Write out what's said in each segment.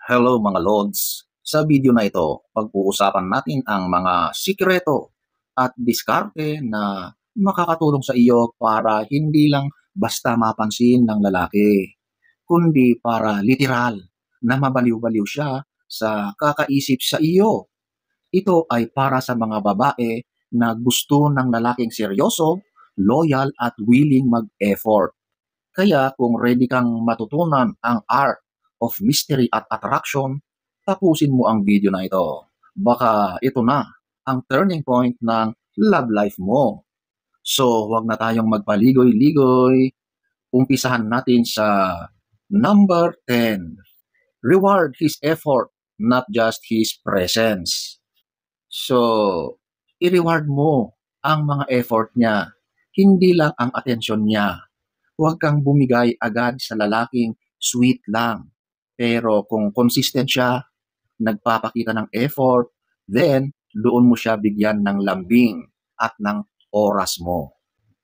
Hello mga Lods! Sa video na ito, pag-uusapan natin ang mga sikreto at diskarte na makakatulong sa iyo para hindi lang basta mapansin ng lalaki, kundi para literal na mabaliw-baliw siya sa kakaisip sa iyo. Ito ay para sa mga babae na gusto ng lalaking seryoso, loyal at willing mag-effort. Kaya kung ready kang matutunan ang art of mystery at attraction, tapusin mo ang video na ito. Baka ito na ang turning point ng love life mo. So, wag na tayong magpaligoy-ligoy. Umpisahan natin sa number 10. Reward his effort, not just his presence. So, i-reward mo ang mga effort niya, hindi lang ang atensyon niya. Huwag kang bumigay agad sa lalaking sweet lang. Pero kung consistent siya, nagpapakita ng effort, then doon mo siya bigyan ng lambing at ng oras mo.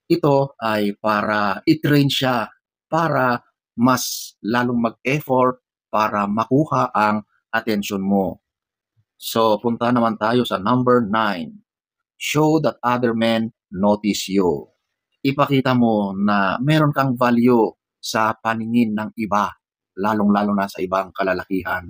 Ito ay para i-train siya para mas lalong mag-effort para makuha ang atensyon mo. So, punta naman tayo sa number 9. Show that other men notice you. Ipakita mo na meron kang value sa paningin ng iba, lalong-lalo na sa ibang kalalakihan.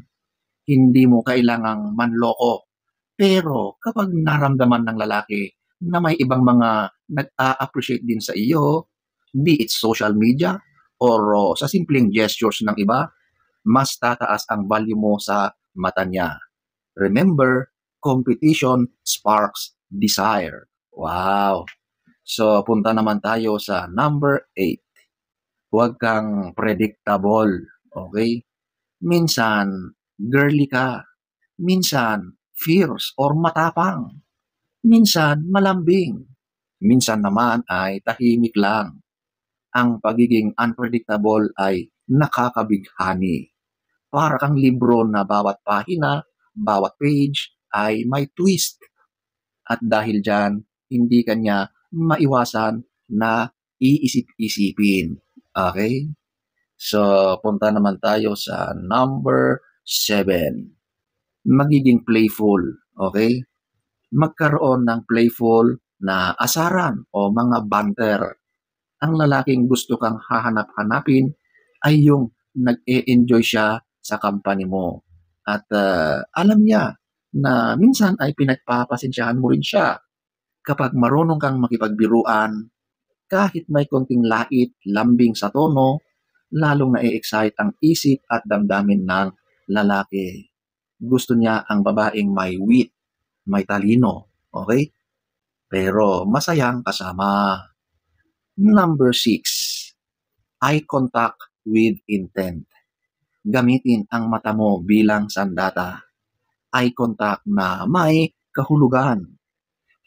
Hindi mo kailangang manloko. Pero kapag naramdaman ng lalaki na may ibang mga nag-a-appreciate din sa iyo, be it social media or sa simpleng gestures ng iba, mas tataas ang value mo sa mata niya. Remember, competition sparks desire. Wow! So, punta naman tayo sa number 8. Huwag kang predictable. Okay? Minsan, girly ka. Minsan, fierce or matapang. Minsan, malambing. Minsan naman ay tahimik lang. Ang pagiging unpredictable ay nakakabighani. Para kang libro na bawat pahina, bawat page ay may twist. At dahil dyan, hindi kanya maiwasan na iisip-isipin. Okay? So, punta naman tayo sa number 7. Magiging playful. Okay? Magkaroon ng playful na asaran o mga banter. Ang lalaking gusto kang hahanap-hanapin ay yung nag-e-enjoy siya sa company mo. At alam niya na minsan ay pinagpapasensyahan mo rin siya kapag marunong kang makipagbiruan, kahit may konting lait, lambing sa tono, lalong na-excite ang isip at damdamin ng lalaki. Gusto niya ang babaeng may wit, may talino, okay? Pero masayang kasama. Number 6. Eye contact with intent. Gamitin ang mata mo bilang sandata. Eye contact na may kahulugan.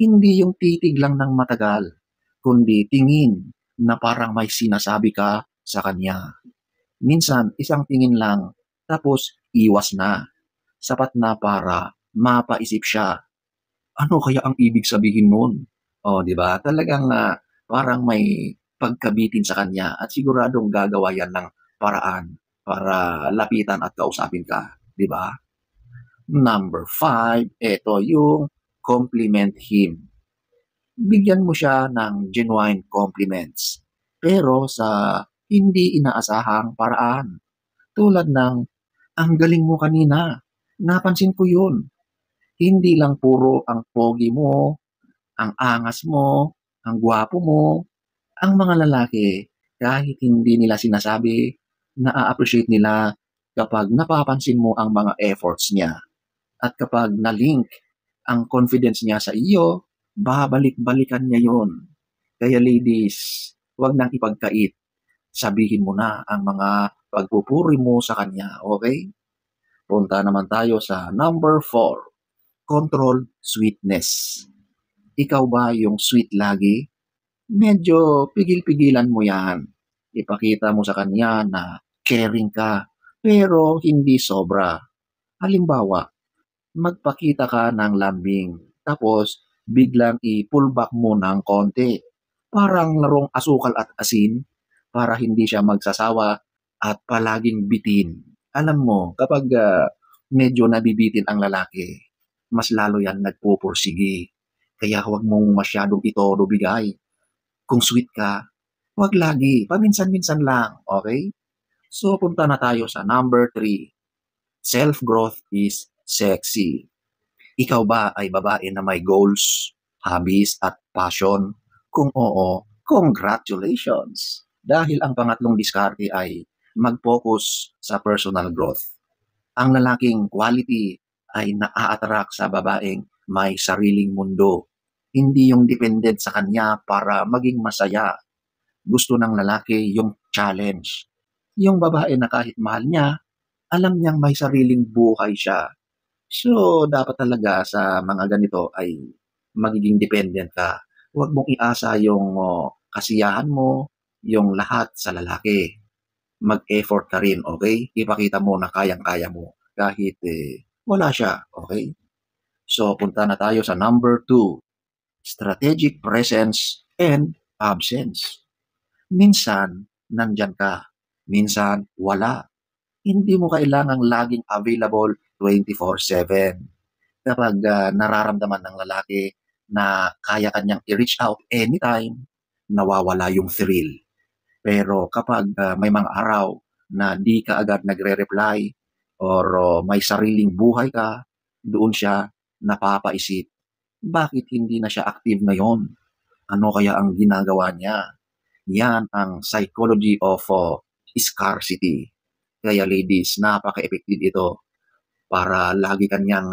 Hindi yung titig lang ng matagal, kundi tingin na parang may sinasabi ka sa kanya. Minsan, isang tingin lang, tapos iwas na. Sapat na para mapaisip siya. Ano kaya ang ibig sabihin nun? O, di ba? Talagang parang may pagkabitin sa kanya at siguradong gagawa yan ng paraan para lapitan at kausapin ka. Di ba? Number 5, ito yung compliment him. Bigyan mo siya ng genuine compliments, pero sa hindi inaasahang paraan. Tulad ng, ang galing mo kanina, napansin ko yun. Hindi lang puro ang pogi mo, ang angas mo, ang gwapo mo. Ang mga lalaki, kahit hindi nila sinasabi, na-appreciate nila kapag napapansin mo ang mga efforts niya. At kapag na-link ang confidence niya sa iyo, babalik-balikan niya yon. Kaya ladies, huwag nang ipagkait. Sabihin mo na ang mga pagpupuri mo sa kanya, okay? Punta naman tayo sa number 4. Control sweetness. Ikaw ba yung sweet lagi? Medyo pigil-pigilan mo yan. Ipakita mo sa kanya na caring ka, pero hindi sobra. Halimbawa, magpakita ka ng lambing, tapos biglang i-pull back mo ng konti. Parang larong asukal at asin para hindi siya magsasawa at palaging bitin. Alam mo, kapag medyo nabibitin ang lalaki, mas lalo yan nagpupursigi. Kaya huwag mong masyadong itoro bigay. Kung sweet ka, huwag lagi, paminsan-minsan lang, okay? So, punta na tayo sa number 3. Self-growth is sexy. Ikaw ba ay babae na may goals, hobbies at passion? Kung oo, congratulations! Dahil ang pangatlong diskarte ay mag-focus sa personal growth. Ang lalaking quality ay naa-attract sa babaeng may sariling mundo. Hindi yung dependent sa kanya para maging masaya. Gusto ng lalaki yung challenge. Yung babae na kahit mahal niya, alam niyang may sariling buhay siya. So, dapat talaga sa mga ganito ay magiging dependent ka. Huwag mong iasa yung kasiyahan mo, yung lahat sa lalaki. Mag-effort ka rin, okay? Ipakita mo na kayang-kaya mo kahit wala siya, okay? So, punta na tayo sa number 2. Strategic presence and absence. Minsan, nandyan ka. Minsan, wala. Hindi mo kailangang laging available 24/7. Kapag nararamdaman ng lalaki na kaya kanyang i-reach out anytime, nawawala yung thrill. Pero kapag may mga araw na di ka agad nagre-reply or may sariling buhay ka, doon siya napapaisip, bakit hindi na siya active ngayon? Ano kaya ang ginagawa niya? Yan ang psychology of scarcity. Kaya ladies, napaka-effective ito para lagi kanyang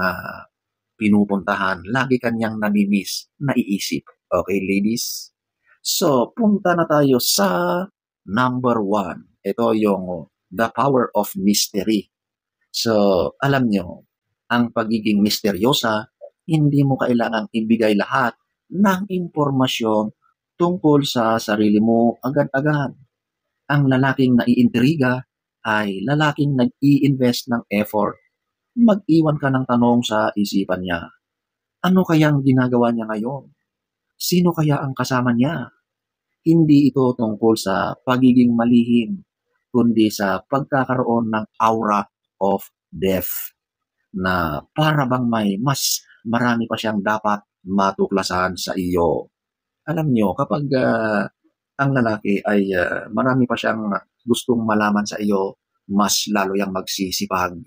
pinupuntahan, lagi kanyang namimiss, naiisip. Okay, ladies? So, punta na tayo sa number 1. Ito yung the power of mystery. So, alam nyo, ang pagiging misteryosa, hindi mo kailangang ibigay lahat ng impormasyon tungkol sa sarili mo agad-agad. Ang lalaking naiintriga ay lalaking nag-i-invest ng effort. Mag-iwan ka ng tanong sa isipan niya. Ano kayang ginagawa niya ngayon? Sino kaya ang kasama niya? Hindi ito tungkol sa pagiging malihim, kundi sa pagkakaroon ng aura of depth na para bang may mas marami pa siyang dapat matuklasan sa iyo. Alam niyo, kapag ang lalaki ay marami pa siyang gustong malaman sa iyo, mas lalo yang magsisipag.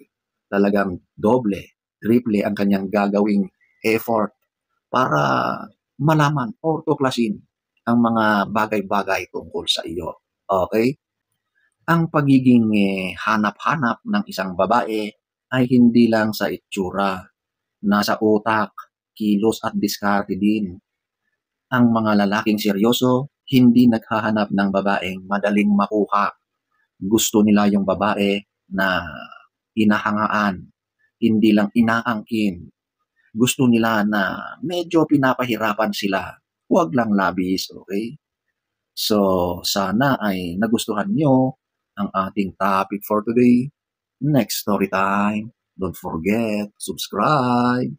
Talagang doble, triple ang kanyang gagawing effort para malaman o tuklasin ang mga bagay-bagay tungkol sa iyo. Okay? Ang pagiging hanap-hanap ng isang babae ay hindi lang sa itsura, nasa utak, kilos at diskarte din. Ang mga lalaking seryoso, hindi naghahanap ng babaeng madaling makuha. Gusto nila yung babae na inahangaan, hindi lang inaangkin. Gusto nila na medyo pinapahirapan sila. Huwag lang labis, okay? So, sana ay nagustuhan nyo ang ating topic for today. Next story time. Don't forget, subscribe.